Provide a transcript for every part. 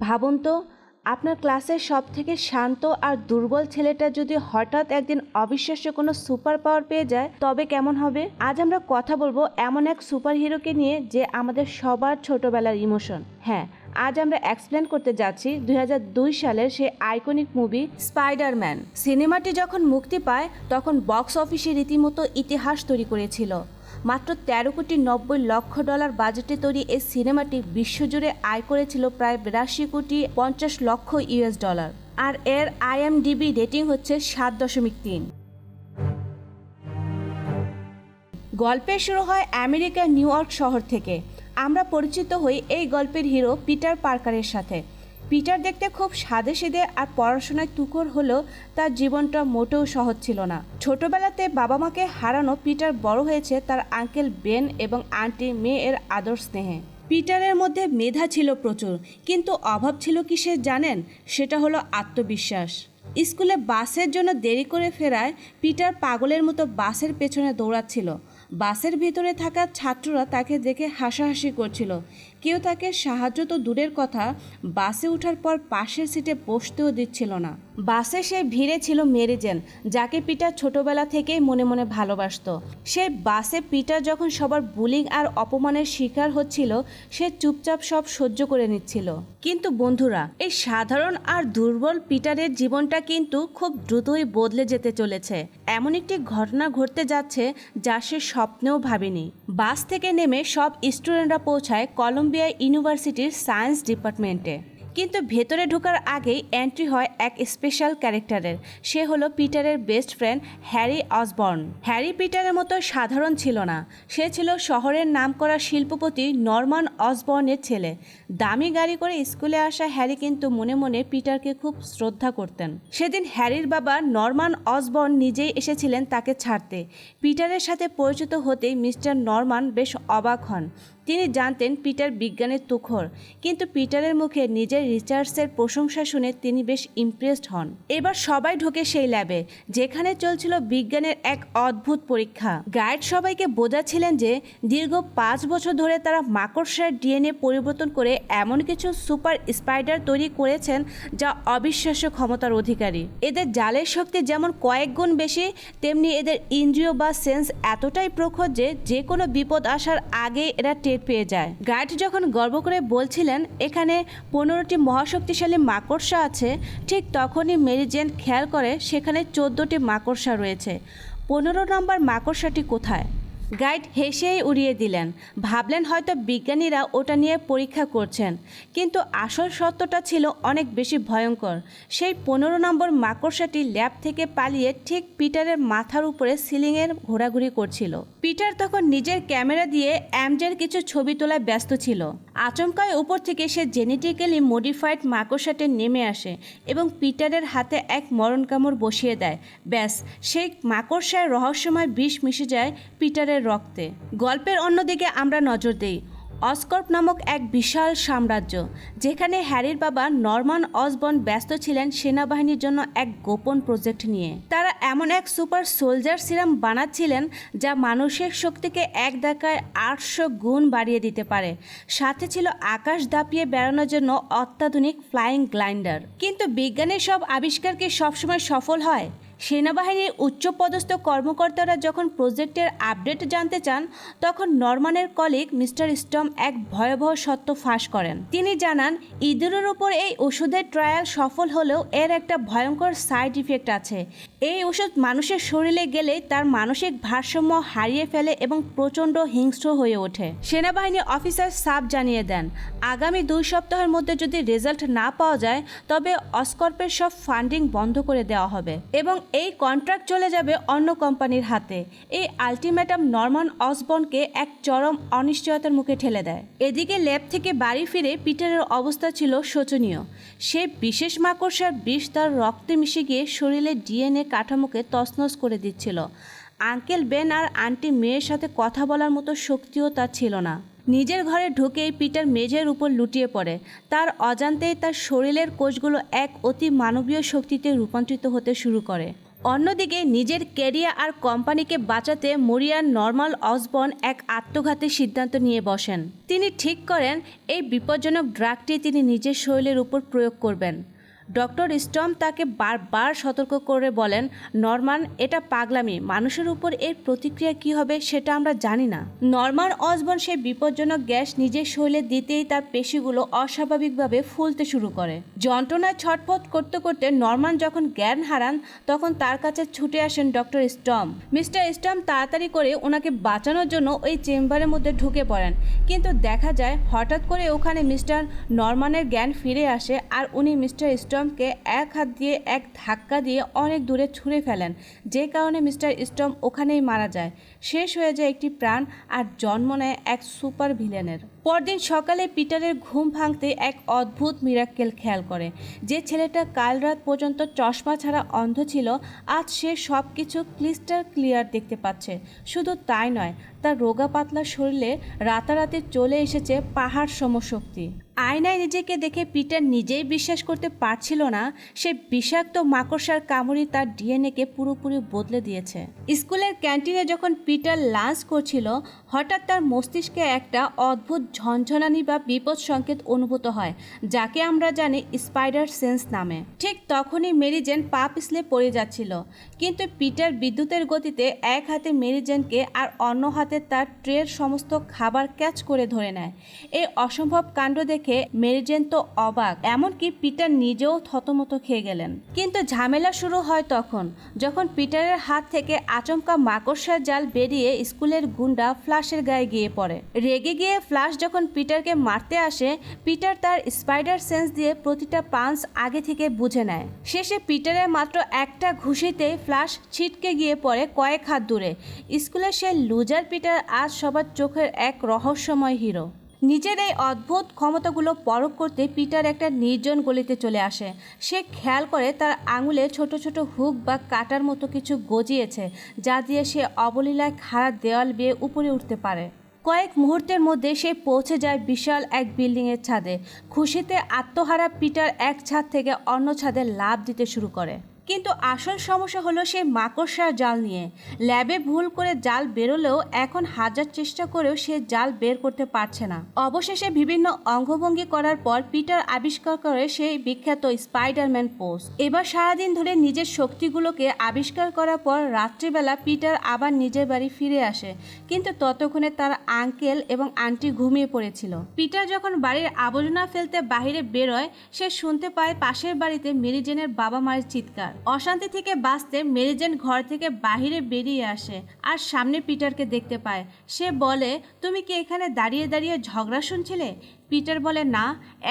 ভাবুন তো, আপনার ক্লাসের সবথেকে শান্ত আর দুর্বল ছেলেটা যদি হঠাৎ একদিন অবিশ্বাস্য কোনো সুপার পাওয়ার পেয়ে যায়, তবে কেমন হবে? আজ আমরা কথা বলবো এমন এক সুপার হিরোকে নিয়ে যে আমাদের সবার ছোটবেলার ইমোশন। হ্যাঁ, আজ আমরা এক্সপ্লেন করতে যাচ্ছি 2002 সালের সেই আইকনিক মুভি স্পাইডারম্যান। সিনেমাটি যখন মুক্তি পায় তখন বক্স অফিসে রীতিমতো ইতিহাস তৈরি করেছিল। মাত্র 13,90,00,000 বাজেটে তৈরি এই সিনেমাটি বিশ্বজুড়ে আয় করেছিল প্রায় 82,50,00,000 ইউএস ডলার, আর এর IMDb রেটিং হচ্ছে 7.3। গল্পের শুরু হয় আমেরিকার নিউ ইয়র্ক শহর থেকে। আমরা পরিচিত হই এই গল্পের হিরো পিটার পার্কারের সাথে। পিটার দেখতে খুব সাদেসিধে আর পড়াশোনায় তুখোড় হলেও তার জীবনটা মোটেও সহজ ছিল না। ছোটবেলাতে বাবা মাকে হারানো পিটার বড় হয়েছে তার আঙ্কেল বেন এবং আন্টি মে এর আদর স্নেহে। পিটারের মধ্যে মেধা ছিল প্রচুর, কিন্তু অভাব ছিল কিসের জানেন? সেটা হলো আত্মবিশ্বাস। স্কুলে বাসের জন্য দেরি করে ফেরায় পিটার পাগলের মতো বাসের পেছনে দৌড়াচ্ছিল। বাসের ভিতরে থাকা ছাত্ররা তাকে দেখে হাসাহাসি করছিল। কেউ তাকে সাহায্য তো দূরের কথা, বাসে ওঠার পর পাশের সিটে বসতেও দিচ্ছিল না। বাসে সে ভিড়ে ছিল মেরি জেন, যাকে পিটার ছোটবেলা থেকেই মনে মনে ভালোবাসত। সে বাসে পিটার যখন সবার বুলিং আর অপমানের শিকার হচ্ছিল, সে চুপচাপ সব সহ্য করে নিচ্ছিল। কিন্তু বন্ধুরা, এই সাধারণ আর দুর্বল পিটারের জীবনটা কিন্তু খুব দ্রুতই বদলে যেতে চলেছে। এমন একটি ঘটনা ঘটতে যাচ্ছে যা সে স্বপ্নেও ভাবেনি। বাস থেকে নেমে সব স্টুডেন্টরা পৌঁছায় কলম্বিয়া ইউনিভার্সিটির সায়েন্স ডিপার্টমেন্টে। কিন্তু ভেতরে ঢোকার আগেই এন্ট্রি হয় এক স্পেশাল ক্যারেক্টারের। সে হলো পিটারের best friend Harry Osborn. Harry পিটারের মতো সাধারণ ছিল না, সে ছিল শহরের নামকরা শিল্পপতি নরমান অসবর্নের ছেলে। দামি গাড়ি করে স্কুলে আসা হ্যারি কিন্তু মনে মনে পিটারকে খুব শ্রদ্ধা করতেন। সেদিন হ্যারির বাবা নরমান অসবর্ন নিজেই এসেছিলেন তাকে ছাড়তে। পিটারের সাথে পরিচিত হতেই মিস্টার নরমান বেশ অবাক হন। তিনি জানতেন পিটার বিজ্ঞানের তুখর, কিন্তু পিটারের মুখে নিজের রিসার্চের প্রশংসা শুনে তিনি বেশ ইমপ্রেসড হন। এবার সবাই ঢোকে সেই ল্যাবে, যেখানে চলছিল বিজ্ঞানের এক অদ্ভুত পরীক্ষা। গাইড সবাইকে বোঝাচ্ছিলেন যে দীর্ঘ 5 বছর ধরে তারা মাকড়সার ডিএনএ পরিবর্তন করে এমন কিছু সুপার স্পাইডার তৈরি করেছেন যা অবিশ্বাস্য ক্ষমতার অধিকারী। এদের জালের শক্তি যেমন কয়েক গুণ বেশি, তেমনি এদের ইন্দ্রিয় বা সেন্স এতটাই প্রখর যে যে কোনো বিপদ আসার আগে এরা পেয়ে যায়। গাইড যখন গর্ব করে বলছিলেন এখানে 15টি মহাশক্তিশালী মাকড়সা আছে, ঠিক তখনই মেরি জেন খেয়াল করে সেখানে 14টি মাকড়সা রয়েছে। 15 নম্বর মাকড়সাটি কোথায়? গাইড হেসেই উড়িয়ে দিলেন, ভাবলেন হয়তো বিজ্ঞানীরা ওটা নিয়ে পরীক্ষা করছেন। কিন্তু আসল সত্যটা ছিল অনেক বেশি ভয়ঙ্কর। সেই 15 নম্বর মাকড়সাটি ল্যাব থেকে পালিয়ে ঠিক পিটারের মাথার উপরে সিলিংয়ে ঘোরাঘুরি করছিল। পিটার তখন নিজের ক্যামেরা দিয়ে অ্যামজের কিছু ছবি তোলায় ব্যস্ত ছিল। আচমকায় উপর থেকে সে জেনেটিক্যালি মডিফাইড মাকড়সাটি নেমে আসে এবং পিটারের হাতে এক মরণ কামড় বসিয়ে দেয়। ব্যাস, সেই মাকড়সার রহস্যময় বিষ মিশে যায় পিটারের রক্তে। গল্পের অন্যদিকে আমরা নজর দেই অসকর্প নামক এক বিশাল সাম্রাজ্য, যেখানে হ্যারির বাবা নরমান অসবর্ন ব্যস্ত ছিলেন সেনাবাহিনীর জন্য এক গোপন প্রজেক্ট নিয়ে। তারা এমন এক সুপার সোলজার সিরাম বানাচ্ছিলেন যা মানুষের শক্তিকে এক ধাক্কায় 800 গুণ বাড়িয়ে দিতে পারে। সাথে ছিল আকাশ দাপিয়ে বেড়ানোর জন্য অত্যাধুনিক ফ্লাইং গ্লাইডার। কিন্তু বিজ্ঞানের সব আবিষ্কার কি সবসময় সফল হয়? সেনাবাহিনীর উচ্চপদস্থ কর্মকর্তারা যখন প্রজেক্টের আপডেট জানতে চান, তখন নরমানের কলিগ মিস্টার স্টম এক ভয়াবহ সত্য ফাঁস করেন। তিনি জানান ইঁদুরের উপর এই ওষুধের ট্রায়াল সফল হলেও এর একটা ভয়ঙ্কর সাইড ইফেক্ট আছে। এই ওষুধ মানুষের শরীরে গেলে তার মানসিক ভারসাম্য হারিয়ে ফেলে এবং প্রচণ্ড হিংস্র হয়ে ওঠে। সেনাবাহিনী অফিসার সাব জানিয়ে দেন আগামী 2 সপ্তাহের মধ্যে যদি রেজাল্ট না পাওয়া যায় তবে অসকর্পের সব ফান্ডিং বন্ধ করে দেওয়া হবে এবং এই কন্ট্রাক্ট চলে যাবে অন্য কোম্পানির হাতে। এই আলটিমেটাম নরমান অসবর্নকে এক চরম অনিশ্চয়তার মুখে ঠেলে দেয়। এদিকে ল্যাব থেকে বাড়ি ফিরে পিটারের অবস্থা ছিল শোচনীয়। সে বিশেষ মাকড়সার বিষ তার রক্তে মিশে গিয়ে শরীরের ডিএনএ কাঠামোকে তছনছ করে দিচ্ছিল। আঙ্কেল বেন আর আন্টি মেয়ের সাথে কথা বলার মতো শক্তিও তার ছিল না। নিজের ঘরে ঢুকেই পিটার মেঝের উপর লুটিয়ে পড়ে। তার অজান্তেই তার শরীরের কোষগুলো এক অতি মানবীয় শক্তিতে রূপান্তরিত হতে শুরু করে। অন্যদিকে নিজের ক্যারিয়ার আর কোম্পানিকে বাঁচাতে মরিয়ার নর্মান অসবর্ন এক আত্মঘাতী সিদ্ধান্ত নিয়ে বসেন। তিনি ঠিক করেন এই বিপজ্জনক ড্রাগটি তিনি নিজের শরীরের উপর প্রয়োগ করবেন। ডক্টর স্টর্ম তাকে বারবার সতর্ক করে বলেন, নরমান, এটা পাগলামি, মানুষের উপর এর প্রতিক্রিয়া কী হবে সেটা আমরা জানি না। নরমান অসবর্ন সেই বিপজ্জনক গ্যাস নিজের শরীরে দিতেই তার পেশিগুলো অস্বাভাবিকভাবে ফুলতে শুরু করে। যন্ত্রণায় ছটফট করতে করতে নরমান যখন জ্ঞান হারান তখন তার কাছে ছুটে আসেন ডক্টর স্টর্ম। মিস্টার স্টর্ম তাড়াতাড়ি করে ওনাকে বাঁচানোর জন্য ওই চেম্বারের মধ্যে ঢুকে পড়েন, কিন্তু দেখা যায় হঠাৎ করে ওখানে মিস্টার নরমানের জ্ঞান ফিরে আসে আর উনি মিস্টার স্টর্মকে এক হাত দিয়ে এক ধাক্কা দিয়ে অনেক দূরে ছুঁড়ে ফেলেন, যে কারণে মিস্টার স্টর্ম ওখানেই মারা যায়। শেষ হয়ে যায় একটি প্রাণ আর জন্ম নেয় এক সুপার ভিলেনের। পরদিন সকালে পিটারের ঘুম ভাঙতে এক অদ্ভুত মিরাক্কেল খেয়াল করে। যে ছেলেটা কাল রাত পর্যন্ত চশমা ছাড়া অন্ধ ছিল, আজ সে সব কিছু ক্রিস্টাল ক্লিয়ার দেখতে পাচ্ছে। শুধু তাই নয়, তার রোগা পাতলা শরীরে রাতারাতি চলে এসেছে পাহাড় সমশক্তি। আয়নায় নিজেকে দেখে পিটার নিজেই বিশ্বাস করতে পারছিল না সে বিষাক্ত মাকড়সার কামড়ি তার ডিএনএকে পুরোপুরি বদলে দিয়েছে। স্কুলের ক্যান্টিনে যখন পিটার লাঞ্চ করছিল, হঠাৎ তার মস্তিষ্কে একটা অদ্ভুত ঝনঝনানি বা বিপদ সংকেত অনুভূত হয়, যাকে আমরা জানি স্পাইডার সেন্স নামে। ঠিক তখনই মেরি জেন পা পিছলে পড়ে যাচ্ছিল, কিন্তু পিটার বিদ্যুতের গতিতে এক হাতে মেরি জেনকে আর অন্য হাতে তার ট্রের সমস্ত খাবার ক্যাচ করে ধরে নেয়। এই অসম্ভব কাণ্ড দেখে মেরি জেন তো অবাক, এমনকি পিটার নিজেও থতমত খেয়ে গেলেন। কিন্তু ঝামেলা শুরু হয় তখন, যখন পিটারের হাত থেকে আচমকা মাকড়সার জাল বেরিয়ে স্কুলের গুন্ডা ফ্লাশের গায়ে গিয়ে পড়ে। রেগে গিয়ে ফ্লাশ যখন পিটারকে মারতে আসে, পিটার তার স্পাইডার সেন্স দিয়ে প্রতিটা পাঞ্চ আগে থেকে বুঝে নেয়। শেষে পিটারের মাত্র একটা ঘুষিতেই ফ্লাশ ছিটকে গিয়ে পড়ে কয়েক হাত দূরে। স্কুলের সেই লুজার পিটার আজ সবার চোখের এক রহস্যময় হিরো। নিজের এই অদ্ভুত ক্ষমতাগুলো পরখ করতে পিটার একটা নির্জন গলিতে চলে আসে। সে খেয়াল করে তার আঙুলে ছোট ছোট হুক বা কাটার মতো কিছু গজিয়েছে, যা দিয়ে সে অবলীলায় খাড়া দেওয়াল বেয়ে উপরে উঠতে পারে। কয়েক মুহূর্তের মধ্যে সে পৌঁছে যায় বিশাল এক বিল্ডিংয়ের ছাদে। খুশিতে আত্মহারা পিটার এক ছাদ থেকে অন্য ছাদে লাফ দিতে শুরু করে। কিন্তু আসল সমস্যা হলো সেই মাকড়সার জাল নিয়ে। ল্যাবে ভুল করে জাল বেরোলেও এখন হাজার চেষ্টা করেও সে জাল বের করতে পারছে না। অবশেষে বিভিন্ন অঙ্গভঙ্গি করার পর পিটার আবিষ্কার করে সেই বিখ্যাত স্পাইডারম্যান পোজ। এবার সারাদিন ধরে নিজের শক্তিগুলোকে আবিষ্কার করার পর রাত্রিবেলা পিটার আবার নিজের বাড়ি ফিরে আসে, কিন্তু ততক্ষণে তার আঙ্কেল এবং আন্টি ঘুমিয়ে পড়েছিল। পিটার যখন বাড়ির আবর্জনা ফেলতে বাইরে বেরোয়, সে শুনতে পায় পাশের বাড়িতে মেরি জেনের বাবা মায়ের চিৎকার। অশান্তি থেকে বাঁচতে মেরি জেন ঘর থেকে বাহিরে বেরিয়ে আসে আর সামনে পিটারকে দেখতে পায়। সে বলে, তুমি কি এখানে দাঁড়িয়ে দাঁড়িয়ে ঝগড়া শুনছিলে? পিটার বলে, না,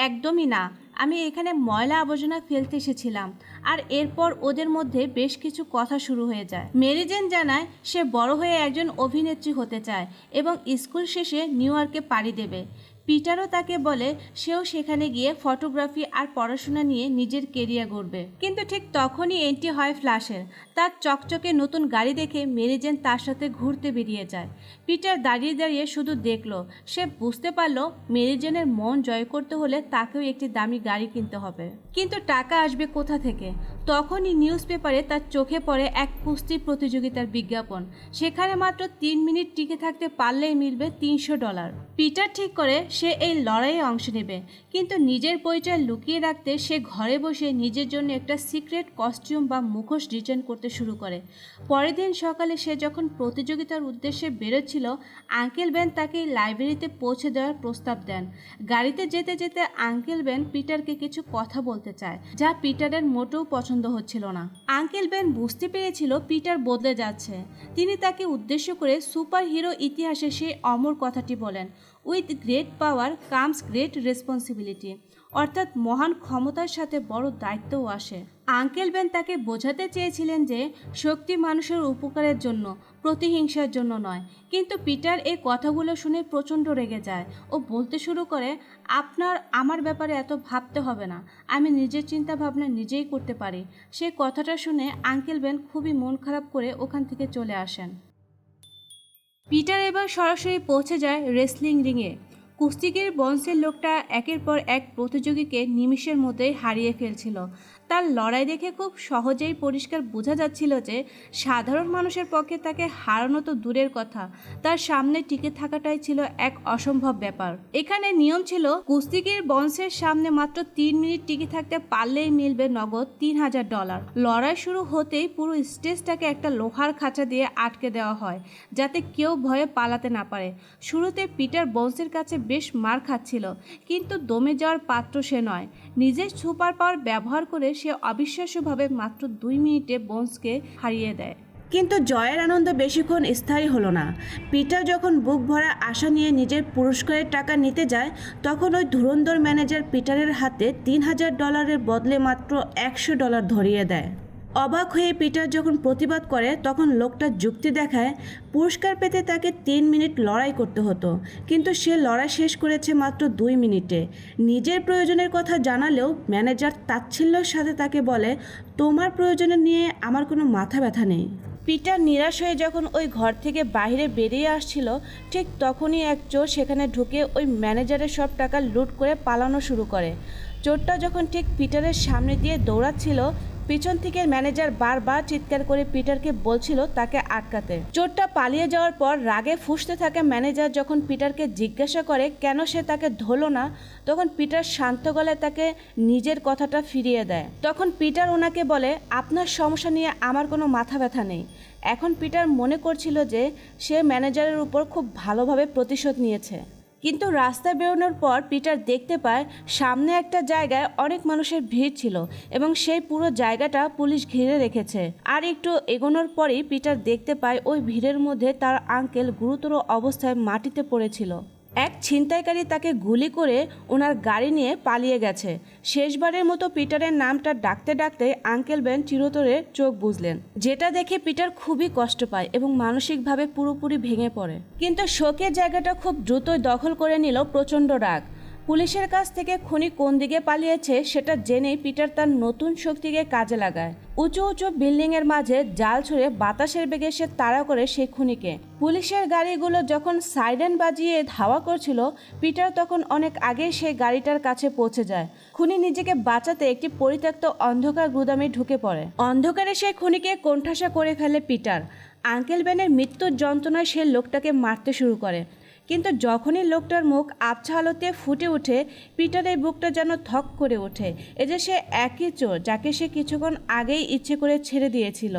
একদমই না, আমি এখানে ময়লা আবর্জনা ফেলতে এসেছিলাম। আর এরপর ওদের মধ্যে বেশ কিছু কথা শুরু হয়ে যায়। মেরি জেন জানায় সে বড় হয়ে একজন অভিনেত্রী হতে চায় এবং স্কুল শেষে নিউ ইয়র্কে পাড়ি দেবে। পিটারও তাকে বলে সেও সেখানে গিয়ে ফটোগ্রাফি আর পড়াশোনা নিয়ে নিজের কেরিয়ার গড়বে। কিন্তু ঠিক তখনই এন্ট্রি হয় ফ্ল্যাশের। তার চকচকে নতুন গাড়ি দেখে মেরি জেন তার সাথে ঘুরতে বেরিয়ে যায়। পিটার দাঁড়িয়ে দাঁড়িয়ে শুধু দেখলো। সে বুঝতে পারলো মেরি জেনের মন জয় করতে হলে তাকেও একটি দামি গাড়ি কিনতে হবে। কিন্তু টাকা আসবে কোথা থেকে? তখনই নিউজ পেপারে তার চোখে পড়ে এক কুস্তি প্রতিযোগিতার বিজ্ঞাপন। সেখানে মাত্র 3 মিনিট টিকে থাকতে পারলেই মিলবে $300। পিটার ঠিক করে সে এই লড়াইয়ে অংশ নেবে, কিন্তু নিজের পরিচয় লুকিয়ে রাখতে সে ঘরে বসে নিজের জন্য একটা সিক্রেট কস্টিউম বা মুখোশ ডিজাইন করতে শুরু করে। পরের দিন সকালে সে যখন প্রতিযোগিতার উদ্দেশ্যে বেরোচ্ছিল, আঙ্কেল বেন তাকে লাইব্রেরিতে পৌঁছে দেওয়ার প্রস্তাব দেন। গাড়িতে যেতে যেতে আঙ্কেল বেন পিটারকে কিছু কথা বলতে চায়, যা পিটারের মোটেও পছন্দ হচ্ছিল না। আঙ্কেল বেন বুঝতে পেরেছিল পিটার বদলে যাচ্ছে। তিনি তাকে উদ্দেশ্য করে সুপার হিরো ইতিহাসে সেই অমর কথাটি বলেন, with great power comes great responsibility, অর্থাৎ মহান ক্ষমতার সাথে বড় দায়িত্বও আসে। আঙ্কেল বেন তাকে বোঝাতে চেয়েছিলেন যে শক্তি মানুষের উপকারের জন্য, প্রতিহিংসার জন্য নয়। কিন্তু পিটার এই কথাগুলো শুনে প্রচণ্ড রেগে যায়। ও বলতে শুরু করে, আমার ব্যাপারে এত ভাবতে হবে না, আমি নিজের চিন্তা ভাবনা নিজেই করতে পারি। সে কথাটা শুনে আঙ্কেল বেন খুবই মন খারাপ করে ওখান থেকে চলে আসেন। পিটার এবার সরাসরি পৌঁছে যায় রেসলিং রিংয়ে। কুস্তিগির বন্সের লোকটা একের পর এক প্রতিযোগীকে নিমিষের মধ্যেই হারিয়ে ফেলছিল। তার লড়াই দেখে খুব সহজেই পরিষ্কার বোঝা যাচ্ছিল যে সাধারণ মানুষের পক্ষে তাকে হারানো তো দূরের কথা, তার সামনে টিকে থাকাটাই ছিল এক অসম্ভব ব্যাপার। এখানে নিয়ম ছিল কুস্তিগির বন্সের সামনে মাত্র 3 মিনিট টিকে থাকতে পারলেই মিলবে নগদ $3000। লড়াই শুরু হতেই পুরো স্টেজটাকে একটা লোহার খাঁচা দিয়ে আটকে দেওয়া হয় যাতে কেউ ভয়ে পালাতে না পারে। শুরুতে পিটার বন্সের কাছে বেশ মার খাচ্ছিল, কিন্তু দমে যাওয়ার পাত্র সে নয়। নিজের সুপার পাওয়ার ব্যবহার করে সে অবিশ্বাস্যভাবে মাত্র 2 মিনিটে বন্সকে হারিয়ে দেয়। কিন্তু জয়ের আনন্দ বেশিক্ষণ স্থায়ী হলো না। পিটার যখন বুক ভরা আশা নিয়ে নিজের পুরস্কারের টাকা নিতে যায়, তখন ওই ধুরন্ধর ম্যানেজার পিটারের হাতে $3000 বদলে মাত্র $100 ধরিয়ে দেয়। অবাক হয়ে পিটার যখন প্রতিবাদ করে, তখন লোকটা যুক্তি দেখায় পুরস্কার পেতে তাকে 3 মিনিট লড়াই করতে হতো, কিন্তু সে লড়াই শেষ করেছে মাত্র 2 মিনিটে। নিজের প্রয়োজনের কথা জানালেও ম্যানেজার তাচ্ছিল্যের সাথে তাকে বলে, তোমার প্রয়োজনে নিয়ে আমার কোনো মাথা ব্যথা নেই। পিটার নিরাশ হয়ে যখন ওই ঘর থেকে বাইরে বেরিয়ে আসছিল, ঠিক তখনই এক চোর সেখানে ঢুকে ওই ম্যানেজারের সব টাকা লুট করে পালানো শুরু করে। চোরটা যখন ঠিক পিটারের সামনে দিয়ে দৌড়াচ্ছিল, পিছন থেকে ম্যানেজার বারবার চিৎকার করে পিটারকে বলছিল তাকে আটকাতে। চোরটা পালিয়ে যাওয়ার পর রাগে ফুঁসতে থাকে ম্যানেজার যখন পিটারকে জিজ্ঞাসা করে কেন সে তাকে ধরল না, তখন পিটার শান্ত গলায় তাকে নিজের কথাটা ফিরিয়ে দেয়। তখন পিটার ওনাকে বলে, আপনার সমস্যা নিয়ে আমার কোনো মাথা ব্যথা নেই। এখন পিটার মনে করছিল যে সে ম্যানেজারের উপর খুব ভালোভাবে প্রতিশোধ নিয়েছে। কিন্তু রাস্তায় বেরোনোর পর পিটার দেখতে পায় সামনে একটা জায়গায় অনেক মানুষের ভিড় ছিল এবং সেই পুরো জায়গাটা পুলিশ ঘিরে রেখেছে। আর একটু এগোনোর পরেই পিটার দেখতে পায় ওই ভিড়ের মধ্যে তার আঙ্কেল গুরুতর অবস্থায় মাটিতে পড়েছিল। এক ছিনতাইকারী তাকে গুলি করে ওনার গাড়ি নিয়ে পালিয়ে গেছে। শেষবারের মতো পিটারের নামটা ডাকতে ডাকতে আঙ্কেল বেন চিরতরে চোখ বুজলেন, যেটা দেখে পিটার খুবই কষ্ট পায় এবং মানসিকভাবে পুরোপুরি ভেঙে পড়ে। কিন্তু শোকের জায়গাটা খুব দ্রুতই দখল করে নিল প্রচণ্ড রাগ। পুলিশের কাছ থেকে খুনি কোন দিকে পালিয়েছে সেটা জেনেই পিটার তার নতুন শক্তিকে কাজে লাগায়। উঁচু উঁচু বিল্ডিংয়ের মাঝে জাল ছুঁড়ে বাতাসের বেগে সে তাড়া করে সেই খুনিকে। পুলিশের গাড়িগুলো যখন সাইরেন বাজিয়ে ধাওয়া করছিল, পিটার তখন অনেক আগেই সেই গাড়িটার কাছে পৌঁছে যায়। খুনি নিজেকে বাঁচাতে একটি পরিত্যক্ত অন্ধকার গুদামে ঢুকে পড়ে। অন্ধকারে সেই খুনিকে কোণঠাসা করে ফেলে পিটার। আঙ্কেল বেনের মৃত্যুর যন্ত্রণায় সে লোকটাকে মারতে শুরু করে, কিন্তু যখনই লোকটার মুখ আবছা আলোতে ফুটে ওঠে, পিটারের বুকটা যেন থক করে ওঠে। এ যে সে একই চোর যাকে সে কিছুক্ষণ আগেই ইচ্ছে করে ছেড়ে দিয়েছিল।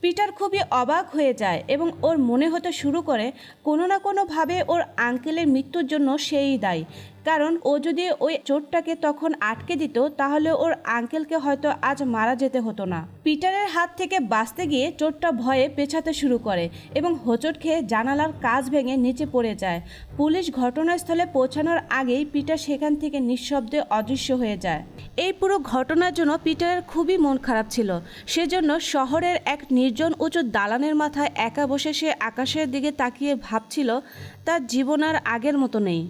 পিটার খুবই অবাক হয়ে যায় এবং ওর মনে হতে শুরু করে কোনো না কোনোভাবে ওর আঙ্কেলের মৃত্যুর জন্য সেই দায়ী। কারণ ও যদি ওই চোরটাকে তখন আটকে দিত, তাহলে ওর আঙ্কেলকে হয়তো আজ মারা যেতে হতো না। পিটারের হাত থেকে বাঁচতে গিয়ে চোরটা ভয়ে পেছাতে শুরু করে এবং হোঁচট খেয়ে জানালার কাঁচ ভেঙে নিচে পড়ে যায়। পুলিশ ঘটনাস্থলে পৌঁছানোর আগেই পিটার সেখান থেকে নিঃশব্দে অদৃশ্য হয়ে যায়। এই পুরো ঘটনার জন্য পিটারের খুবই মন খারাপ ছিল। সেজন্য শহরের এক নির্জন উঁচু দালানের মাথায় একা বসে সে আকাশের দিকে তাকিয়ে ভাবছিল তার জীবন আর আগের মতো নেই।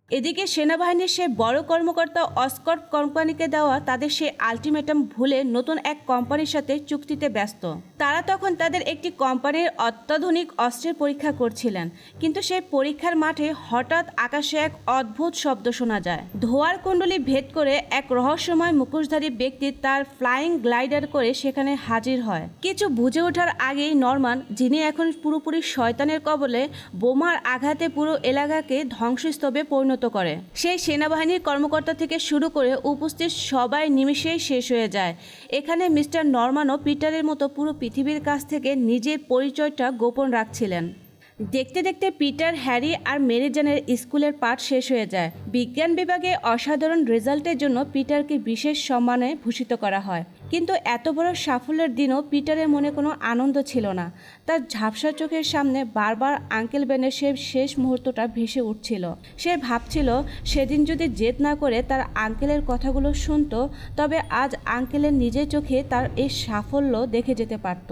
এদিকে সেনাবাহিনীর সেই বড় কর্মকর্তা অস্কট কোম্পানিকে দেওয়া তাদের সেই আলটিমেটাম ভুলে নতুন এক কোম্পানির সাথে চুক্তিতে ব্যস্ত। তারা তখন তাদের একটি কোম্পানির অত্যাধুনিক অস্ত্রের পরীক্ষা করছিলেন, কিন্তু সেই পরীক্ষার মাঠে হঠাৎ আকাশে এক অদ্ভুত শব্দ শোনা যায়। ধোঁয়ার কুণ্ডলী ভেদ করে এক রহস্যময় মুখোশধারী ব্যক্তি তার ফ্লাইং গ্লাইডার করে সেখানে হাজির হয়। কিছু বুঝে ওঠার আগেই নরমান, যিনি এখন পুরোপুরি শয়তানের কবলে, বোমার আঘাতে পুরো এলাকাকে ধ্বংসস্তূপে পরিণত করে। সেই সেনাবাহিনীর কর্মকর্তা থেকে শুরু করে উপস্থিত সবাই নিমেষেই শেষ হয়ে যায়। এখানে মিস্টার নরমানও পিটারের মতো পুরো পৃথিবীর কাছ থেকে নিজের পরিচয়টা গোপন রাখছিলেন। দেখতে দেখতে পিটার, হ্যারি আর মেরি জেনের স্কুলের পাঠ শেষ হয়ে যায়। বিজ্ঞান বিভাগে অসাধারণ রেজাল্টের জন্য পিটারকে বিশেষ সম্মানে ভূষিত করা হয়। কিন্তু এত বড় সাফল্যের দিনও পিটারের মনে কোনো আনন্দ ছিল না। তার ঝাপসা চোখের সামনে বারবার আঙ্কেল বেনের সেই শেষ মুহূর্তটা ভেসে উঠছিল। সে ভাবছিল সেদিন যদি জেদ না করে তার আঙ্কেলের কথাগুলো শুনতো, তবে আজ আঙ্কেলের নিজের চোখে তার এই সাফল্য দেখে যেতে পারত।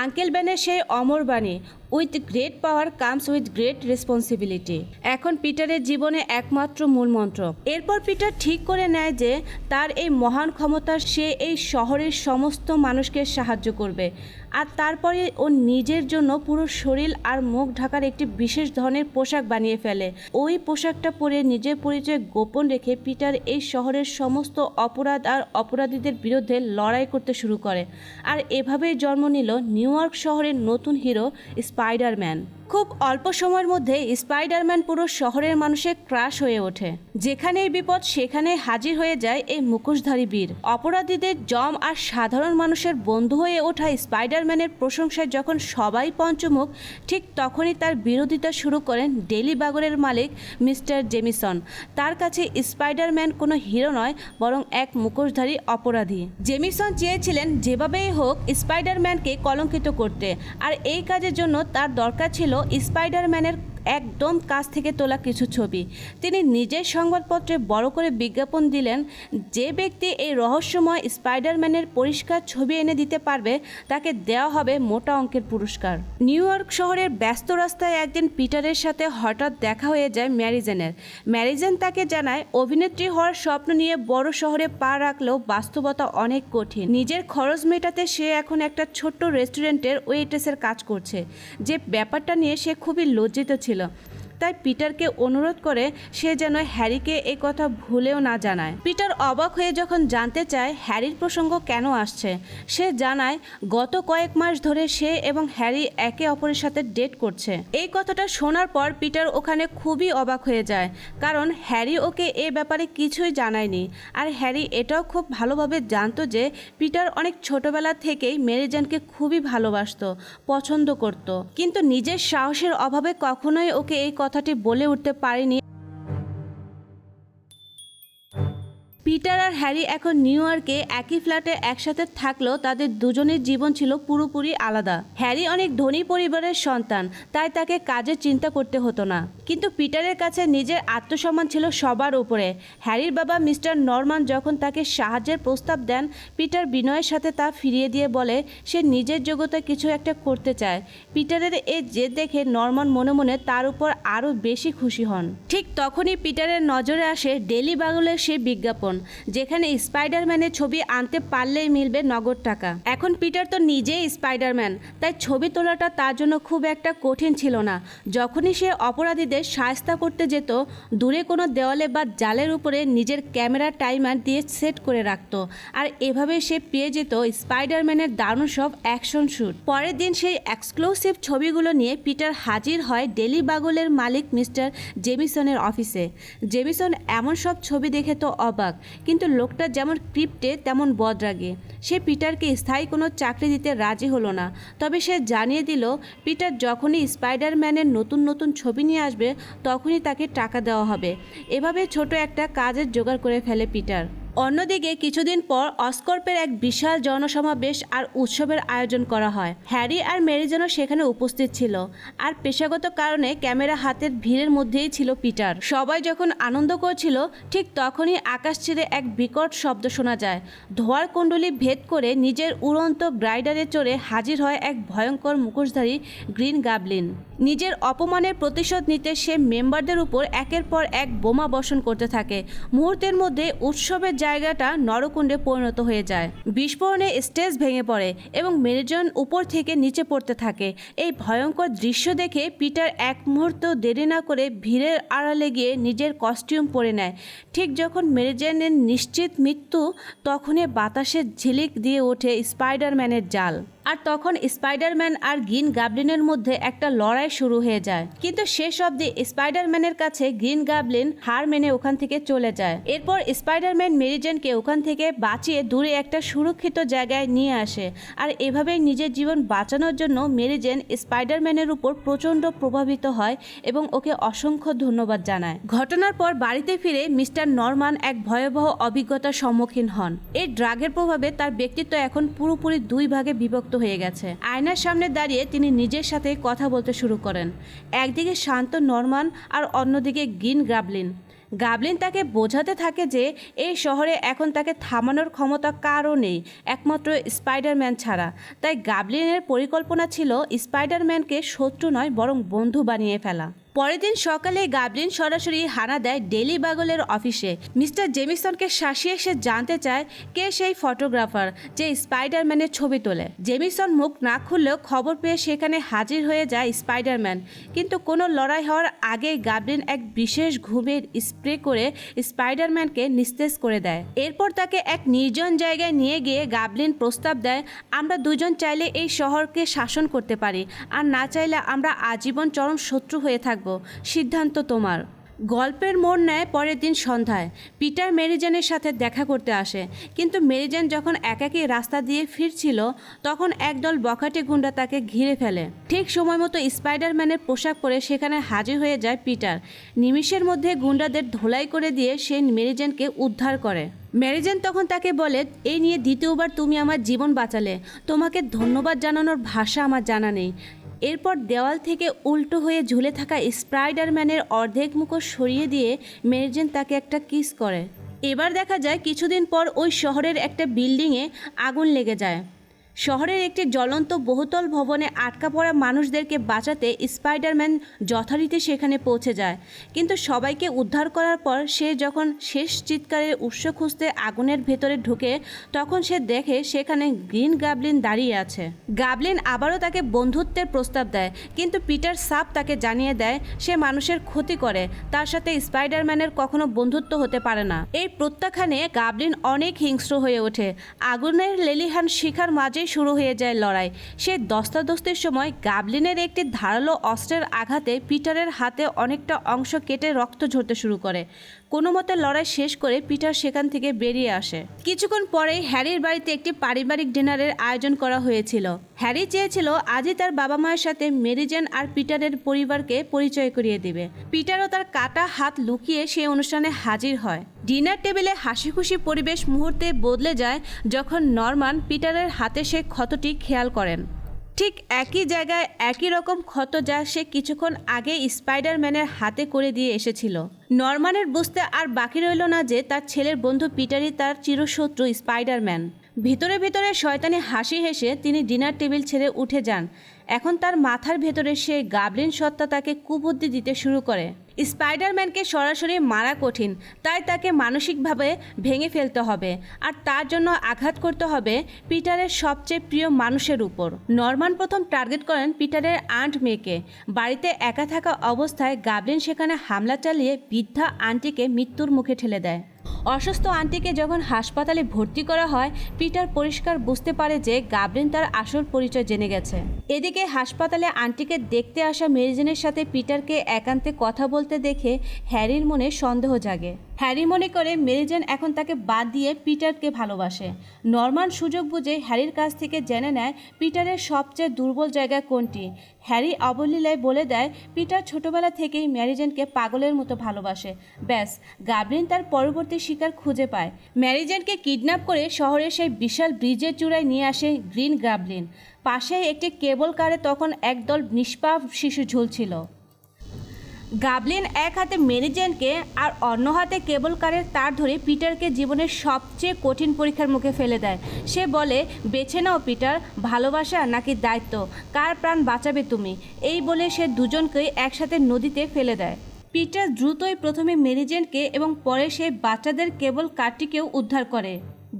আঙ্কেল বেনের সেই অমর বাণী, with great power comes with great responsibility এখন পিটারের জীবনে একমাত্র মূলমন্ত্র। এরপর পিটার ঠিক করে নেয় যে তার এই মহান ক্ষমতা সে এই শহরের সমস্ত মানুষকে সাহায্য করবে। আর তারপরে ও নিজের জন্য পুরো শরীর আর মুখ ঢাকার একটি বিশেষ ধরনের পোশাক বানিয়ে ফেলে। ওই পোশাকটা পরে নিজের পরিচয় গোপন রেখে পিটার এই শহরের সমস্ত অপরাধ আর অপরাধীদের বিরুদ্ধে লড়াই করতে শুরু করে। আর এভাবেই জন্ম নিল নিউ ইয়র্ক শহরের নতুন হিরো স্পাইডারম্যান। খুব অল্প সময়ের মধ্যে স্পাইডারম্যান পুরো শহরের মানুষের ক্রাশ হয়ে ওঠে। যেখানেই বিপদ সেখানে হাজির হয়ে যায় এই মুখোশধারী বীর। অপরাধীদের জম আর সাধারণ মানুষের বন্ধু হয়ে ওঠা স্পাইডারম্যানের প্রশংসায় যখন সবাই পঞ্চমুখ, ঠিক তখনই তার বিরোধিতা শুরু করেন ডেলি বাগলের মালিক মিস্টার জেমিসন। তার কাছে স্পাইডারম্যান কোনো হিরো নয়, বরং এক মুখোশধারী অপরাধী। জেমিসন চেয়েছিলেন যেভাবেই হোক স্পাইডারম্যানকে কলঙ্কিত করতে, আর এই কাজের জন্য তার দরকার ছিল স্পাইডারম্যানের একদম কাছ থেকে তোলা কিছু ছবি। তিনি নিজের সংবাদপত্রে বড় করে বিজ্ঞাপন দিলেন, যে ব্যক্তি এই রহস্যময় স্পাইডারম্যানের পরিষ্কার ছবি এনে দিতে পারবে তাকে দেওয়া হবে মোটা অঙ্কের পুরস্কার। নিউ ইয়র্ক শহরের ব্যস্ত রাস্তায় একদিন পিটারের সাথে হঠাৎ দেখা হয়ে যায় ম্যারিজেনের। ম্যারিজেন তাকে জানায় অভিনেত্রী হওয়ার স্বপ্ন নিয়ে বড় শহরে পা রাখলেও বাস্তবতা অনেক কঠিন। নিজের খরচ মেটাতে সে এখন একটা ছোট্ট রেস্টুরেন্টের ওয়েট্রেসের কাজ করছে। যে ব্যাপারটা নিয়ে সে খুবই লজ্জিত ছিল। তাই পিটারকে অনুরোধ করে সে যেন হ্যারিকে এই কথা ভুলেও না জানায়। পিটার অবাক হয়ে যখন জানতে চায় হ্যারির প্রসঙ্গ কেন আসছে, সে জানায় গত কয়েক মাস ধরে সে এবং হ্যারি একে অপরের সাথে ডেট করছে। এই কথাটা শোনার পর পিটার ওখানে খুবই অবাক হয়ে যায়, কারণ হ্যারি ওকে এ ব্যাপারে কিছুই জানায়নি। আর হ্যারি এটাও খুব ভালোভাবে জানতো যে পিটার অনেক ছোটবেলা থেকেই মেরিজেনকে খুবই ভালোবাসতো, পছন্দ করত, কিন্তু নিজের সাহসের অভাবে কখনোই ওকে এই কথাটি বলে উঠতে পারেনি। পিটার আর হ্যারি এখন নিউ ইয়র্কে একই ফ্ল্যাটে একসাথে থাকলেও তাদের দুজনের জীবন ছিল পুরোপুরি আলাদা। হ্যারি অনেক ধনী পরিবারের সন্তান, তাই তাকে কাজের চিন্তা করতে হতো না, কিন্তু পিটারের কাছে নিজের আত্মসম্মান ছিল সবার উপরে। হ্যারির বাবা মিস্টার নরমান যখন তাকে সাহায্যের প্রস্তাব দেন, পিটার বিনয়ের সাথে তা ফিরিয়ে দিয়ে বলে সে নিজের যোগ্যতায় কিছু একটা করতে চায়। পিটারের এই জেদ দেখে নরমান মনে মনে তার উপর আরও বেশি খুশি হন। ঠিক তখনই পিটারের নজরে আসে ডেলি বাগলের সেই বিজ্ঞাপন, যেখানে স্পাইডারম্যানের ছবি আনতে পারলেই মিলবে নগদ টাকা। এখন পিটার তো নিজেই স্পাইডারম্যান, তাই ছবি তোলাটা তার জন্য খুব একটা কঠিন ছিল না। যখনই সে অপরাধীদের শায়েস্তা করতে যেত, দূরে কোনো দেওয়ালে বা জালের উপরে নিজের ক্যামেরা টাইমার দিয়ে সেট করে রাখত, আর এভাবে সে পেয়ে যেত স্পাইডারম্যানের দারুণ সব অ্যাকশন শ্যুট। পরের দিন সেই এক্সক্লুসিভ ছবিগুলো নিয়ে পিটার হাজির হয় ডেলি বাগলের মালিক মিস্টার জেমিসনের অফিসে। জেমিসন এমন সব ছবি দেখে তো অবাক, কিন্তু লোকটা যেমন ক্রিপ্টে তেমন বদরাগে। সে পিটারকে স্থায়ী কোনো চাকরি দিতে রাজি হলো না, তবে সে জানিয়ে দিল পিটার যখনই স্পাইডারম্যানের নতুন নতুন ছবি নিয়ে আসবে তখনই তাকে টাকা দেওয়া হবে। এভাবে ছোট একটা কাজের জোগাড় করে ফেলে পিটার। অন্যদিকে কিছুদিন পর অসকর্পের এক বিশাল জনসমাবেশ আর উৎসবের আয়োজন করা হয়। হ্যারি আর মেরিজেনও সেখানে উপস্থিত ছিল, আর পেশাগত কারণে ক্যামেরা হাতের ভিড়ের মধ্যেই ছিল পিটার। সবাই যখন আনন্দ করছিল, ঠিক তখনই আকাশ ছেড়ে এক বিকট শব্দ শোনা যায়। ধোঁয়ার কুণ্ডলী ভেদ করে নিজের উড়ন্ত গ্লাইডারে চড়ে হাজির হয় এক ভয়ঙ্কর মুখোশধারী গ্রিন গাবলিন। নিজের অপমানের প্রতিশোধ নিতে সে মেম্বারদের উপর একের পর এক বোমা বর্ষণ করতে থাকে। মুহূর্তের মধ্যে উৎসবের জায়গাটা নরকুণ্ডে পরিণত হয়ে যায়। বিস্ফোরণে স্টেজ ভেঙে পড়ে এবং মেরিজন উপর থেকে নিচে পড়তে থাকে। এই ভয়ঙ্কর দৃশ্য দেখে পিটার এক মুহূর্ত দেরি না করে ভিড়ের আড়ালে গিয়ে নিজের কস্টিউম পরে নেয়। ঠিক যখন মেরিজনের নিশ্চিত মৃত্যু, তখনই বাতাসের ঝিলিক দিয়ে ওঠে স্পাইডারম্যানের জাল। আর তখন স্পাইডারম্যান আর গ্রিন গাবলিনের মধ্যে একটা লড়াই শুরু হয়ে যায়, কিন্তু শেষ অবধি স্পাইডারম্যানের কাছে গ্রিন গাবলিন হার মেনে ওখান থেকে চলে যায়। এরপর স্পাইডারম্যান মেরিজেনকে ওখান থেকে বাঁচিয়ে দূরে একটা সুরক্ষিত জায়গায় নিয়ে আসে, আর এভাবেই নিজের জীবন বাঁচানোর জন্য মেরিজেন স্পাইডারম্যানের উপর প্রচণ্ড প্রভাবিত হয় এবং ওকে অসংখ্য ধন্যবাদ জানায়। ঘটনার পর বাড়িতে ফিরে মিস্টার নরমান এক ভয়াবহ অভিজ্ঞতার সম্মুখীন হন। এই ড্রাগের প্রভাবে তার ব্যক্তিত্ব এখন পুরোপুরি দুই ভাগে বিভক্ত হয়ে গেছে। আয়নার সামনে দাঁড়িয়ে তিনি নিজের সাথে কথা বলতে শুরু করেন। একদিকে শান্ত নরমান আর অন্যদিকে গ্রিন গাবলিন। তিনি নিজের মধ্যে এক অদ্ভুত গাবলিন তাকে বোঝাতে থাকে যে এই শহরে এখন তাকে থামানোর ক্ষমতা কারও নেই, একমাত্র স্পাইডারম্যান ছাড়া। তাই গাবলিনের পরিকল্পনা ছিল স্পাইডারম্যানকে শত্রু নয় বরং বন্ধু বানিয়ে ফেলা। পরের দিন সকালে গাবলিন সরাসরি হানা দেয় ডেলি বাগলের অফিসে। মিস্টার জেমিসনকে শাসিয়ে সে জানতে চায় কে সেই ফটোগ্রাফার যে স্পাইডারম্যানের ছবি তোলে। জেমিসন মুখ না খুললেও খবর পেয়ে সেখানে হাজির হয়ে যায় স্পাইডারম্যান। কিন্তু কোনো লড়াই হওয়ার আগেই গাবলিন এক বিশেষ ঘুমের স্প্রে করে স্পাইডারম্যানকে নিস্তেজ করে দেয়। এরপর তাকে এক নির্জন জায়গায় নিয়ে গিয়ে গাবলিন প্রস্তাব দেয়, আমরা দুজন চাইলে এই শহরকে শাসন করতে পারি, আর না চাইলে আমরা আজীবন চরম শত্রু হয়ে থাকব, সিদ্ধান্ত তোমার। গল্পের মোড় নেয় পরের দিন সন্ধ্যায়। পিটার মেরিজেনের সাথে দেখা করতে আসে, কিন্তু মেরিজেন যখন একাকী রাস্তা দিয়ে ফিরছিল তখন একদল বখাটে গুন্ডা তাকে ঘিরে ফেলে। ঠিক সময় মতো স্পাইডারম্যানের পোশাক পরে সেখানে হাজির হয়ে যায় পিটার। নিমিষের মধ্যে গুন্ডাদের ধোলাই করে দিয়ে সে মেরিজেনকে উদ্ধার করে। মেরিজেন তখন তাকে বলে, এই নিয়ে দ্বিতীয়বার তুমি আমার জীবন বাঁচালে, তোমাকে ধন্যবাদ জানানোর ভাষা আমার জানা নেই। এরপর দেওয়াল থেকে উল্টো হয়ে ঝুলে থাকা স্পাইডারম্যানের অর্ধেক মুখোশ সরিয়ে দিয়ে মেরিজেন তাকে একটা কিস করে। এবার দেখা যায় কিছুদিন পর ওই শহরের একটা বিল্ডিংয়ে আগুন লেগে যায়। শহরের একটি জ্বলন্ত বহুতল ভবনে আটকা পড়া মানুষদেরকে বাঁচাতে স্পাইডারম্যান যথারীতি সেখানে পৌঁছে যায়। কিন্তু সবাইকে উদ্ধার করার পর সে যখন শেষ চিৎকারের উৎস খুঁজতে আগুনের ভেতরে ঢুকে তখন সে দেখে সেখানে গ্রিন গাবলিন দাঁড়িয়ে আছে। গাবলিন আবারও তাকে বন্ধুত্বের প্রস্তাব দেয়, কিন্তু পিটার সাপ তাকে জানিয়ে দেয় সে মানুষের ক্ষতি করে, তার সাথে স্পাইডারম্যানের কখনো বন্ধুত্ব হতে পারে না। এই প্রত্যাখ্যানে গাবলিন অনেক হিংস্র হয়ে ওঠে। আগুনের লেলিহান শিখার মাঝে শুরু হয়ে যায় লড়াই। সে দস্তাদস্তির সময় গাবলিনের একটি ধারালো অস্ত্রের আঘাতে পিটারের হাতে অনেকটা অংশ কেটে রক্ত ঝরতে শুরু করে। কোনো মতে লড়াই শেষ করে পিটার সেখান থেকে বেরিয়ে আসে। কিছুক্ষণ পরেই হ্যারির বাড়িতে একটি পারিবারিক ডিনারের আয়োজন করা হয়েছিল। হ্যারি চেয়েছিল আজই তার বাবা মায়ের সাথে মেরিজেন আর পিটারের পরিবারকে পরিচয় করিয়ে দিবে। পিটারও তার কাটা হাত লুকিয়ে সেই অনুষ্ঠানে হাজির হয়। ডিনার টেবিলে হাসি খুশি পরিবেশ মুহূর্তে বদলে যায় যখন নরমান পিটারের হাতে সে ক্ষতটি খেয়াল করেন। ঠিক একই জায়গায় একই রকম ক্ষত যা সে কিছুক্ষণ আগে স্পাইডারম্যানের হাতে করে দিয়ে এসেছিল। নরমানের বুঝতে আর বাকি রইল না যে তার ছেলের বন্ধু পিটারই তার চিরশত্রু স্পাইডারম্যান। ভিতরে ভিতরে শয়তানি হাসি হেসে তিনি ডিনার টেবিল ছেড়ে উঠে যান। এখন তার মাথার ভেতরে সেই গাবলিন সত্তা তাকে কুবুদ্ধি দিতে শুরু করে। স্পাইডারম্যানকে সরাসরি মারা কঠিন, তাই তাকে মানসিকভাবে ভেঙে ফেলতে হবে, আর তার জন্য আঘাত করতে হবে পিটারের সবচেয়ে প্রিয় মানুষের উপর। নরমান প্রথম টার্গেট করেন পিটারের আন্ট মেয়েকে। বাড়িতে একা থাকা অবস্থায় গাবলিন সেখানে হামলা চালিয়ে বৃদ্ধা আন্টিকে মৃত্যুর মুখে ঠেলে দেয়। অসুস্থ আন্টিকে যখন হাসপাতালে ভর্তি করা হয় পিটার পরিষ্কার বুঝতে পারে যে গাবলিন তার আসল পরিচয় জেনে গেছে। এদিকে হাসপাতালে আন্টিকে দেখতে আসা মেরিজেনের সাথে পিটারকে একান্তে কথা বলতে দেখে হ্যারির মনে সন্দেহ জাগে। হ্যারি মনে করে মেরিজেন এখন তাকে বাদ দিয়ে পিটারকে ভালোবাসে। নরমান সুযোগ বুঝে হ্যারির কাছ থেকে জেনে নেয় পিটারের সবচেয়ে দুর্বল জায়গা কোনটি। হ্যারি অবলীলায় বলে দেয় পিটার ছোটবেলা থেকেই মেরিজেনকে পাগলের মতো ভালোবাসে। ব্যাস, গাবলিন তার পরবর্তী শিকার খুঁজে পায়। মেরিজেনকে কিডন্যাপ করে শহরের সেই বিশাল ব্রিজের চূড়ায় নিয়ে আসে গ্রিন গাবলিন। পাশে একটি কেবল কারে তখন একদল নিষ্পাপ শিশু ঝুলছিল। গাবলিন এক হাতে মেরিজেনকে আর অন্য হাতে কেবল কারের তার ধরে পিটারকে জীবনের সবচেয়ে কঠিন পরীক্ষার মুখে ফেলে দেয়। সে বলে, বেছে নাও পিটার, ভালোবাসা নাকি দায়িত্ব, কার প্রাণ বাঁচাবে তুমি। এই বলে সে দুজনকেই একসাথে নদীতে ফেলে দেয়। পিটার দ্রুতই প্রথমে মেরিজেনকে এবং পরে সেই বাচ্চাদের কেবল কারটিকেও উদ্ধার করে।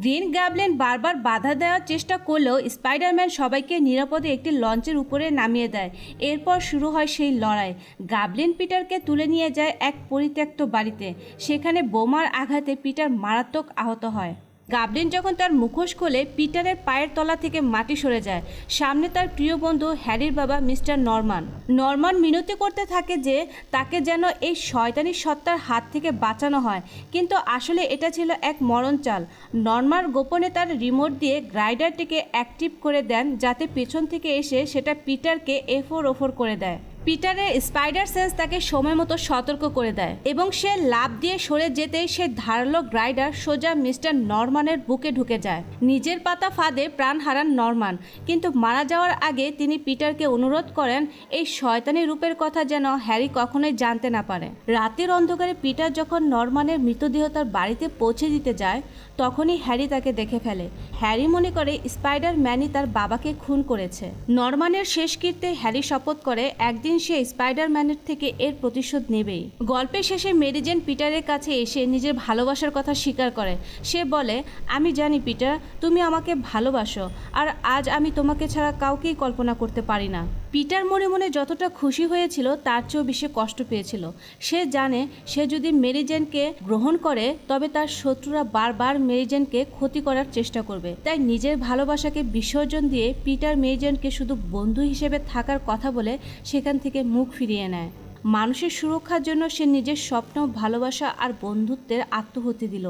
গ্রিন গাবলিন বারবার বাধা দেওয়ার চেষ্টা করলেও স্পাইডারম্যান সবাইকে নিরাপদে একটি লঞ্চের উপরে নামিয়ে দেয়। এরপর শুরু হয় সেই লড়াই। গাবলিন পিটারকে তুলে নিয়ে যায় এক পরিত্যক্ত বাড়িতে। সেখানে বোমার আঘাতে পিটার মারাত্মক আহত হয়। গাবলিন যখন তার মুখোশ খোলে পিটারের পায়ের তলা থেকে মাটি সরে যায়। সামনে তার প্রিয় বন্ধু হ্যারির বাবা মিস্টার নরমান। নরমান মিনতি করতে থাকে যে তাকে যেন এই শয়তানি সত্তার হাত থেকে বাঁচানো হয়, কিন্তু আসলে এটা ছিল এক মরণ চাল। নরমান গোপনে তার রিমোট দিয়ে গ্রাইডারটিকে অ্যাক্টিভ করে দেন যাতে পেছন থেকে এসে সেটা পিটারকে এফোর ওফোর করে দেয়। পিটারের স্পাইডার সেন্স তাকে সময় মতো সতর্ক করে দেয় এবং সে লাফ দিয়ে সরে যেতেই সে ধারালো গ্রাইডার সোজা মিস্টার নরমানের বুকে ঢুকে যায়। নিজের পাতা ফাঁদে প্রাণ হারান নরমান, কিন্তু মারা যাওয়ার আগে তিনি পিটারকে অনুরোধ করেন এই শয়তানি রূপের কথা যেন হ্যারি কখনোই জানতে না পারে। রাতের অন্ধকারে পিটার যখন নরমানের মৃতদেহ তার বাড়িতে পৌঁছে দিতে যায় তখনই হ্যারি তাকে দেখে ফেলে। হ্যারি মনে করে স্পাইডার ম্যানই তার বাবাকে খুন করেছে। নরমানের শেষকৃত্যে হ্যারি শপথ করে একদিন সে স্পাইডার ম্যানের থেকে এর প্রতিশোধ নেবেই। গল্পের শেষে মেরি জেন পিটারের কাছে এসে নিজের ভালোবাসার কথা স্বীকার করে। সে বলে, আমি জানি পিটার, তুমি আমাকে ভালোবাসো, আর আজ আমি তোমাকে ছাড়া কাউকেই কল্পনা করতে পারি না। পিটার মনে মনে যতটা খুশি হয়েছিল তার চেয়েও বেশি কষ্ট পেয়েছিল। সে জানে সে যদি মেরি জেনকে গ্রহণ করে তবে তার শত্রুরা বারবার মেরি জেনকে ক্ষতি করার চেষ্টা করবে। তাই নিজের ভালোবাসাকে বিসর্জন দিয়ে পিটার মেরি জেনকে শুধু বন্ধু হিসেবে থাকার কথা বলে সেখান থেকে মুখ ফিরিয়ে নেয়। মানুষের সুরক্ষার জন্য সে নিজের স্বপ্ন, ভালোবাসা আর বন্ধুত্বের আত্মহতি দিল।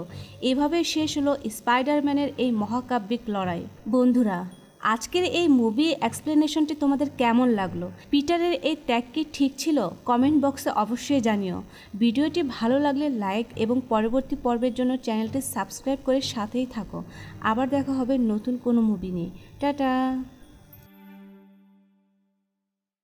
এভাবেই শেষ হলো স্পাইডারম্যানের এই মহাকাব্যিক লড়াই। বন্ধুরা, আজকের এই মুভি এক্সপ্লেনেশনটি তোমাদের কেমন লাগলো? পিটারের এই ত্যাগ কি ঠিক ছিল? কমেন্ট বক্সে অবশ্যই জানিও। ভিডিওটি ভালো লাগলে লাইক এবং পরবর্তী পর্বের জন্য চ্যানেলটি সাবস্ক্রাইব করে সাথেই থাকো। আবার দেখা হবে নতুন কোনো মুভি নিয়ে। টাটা।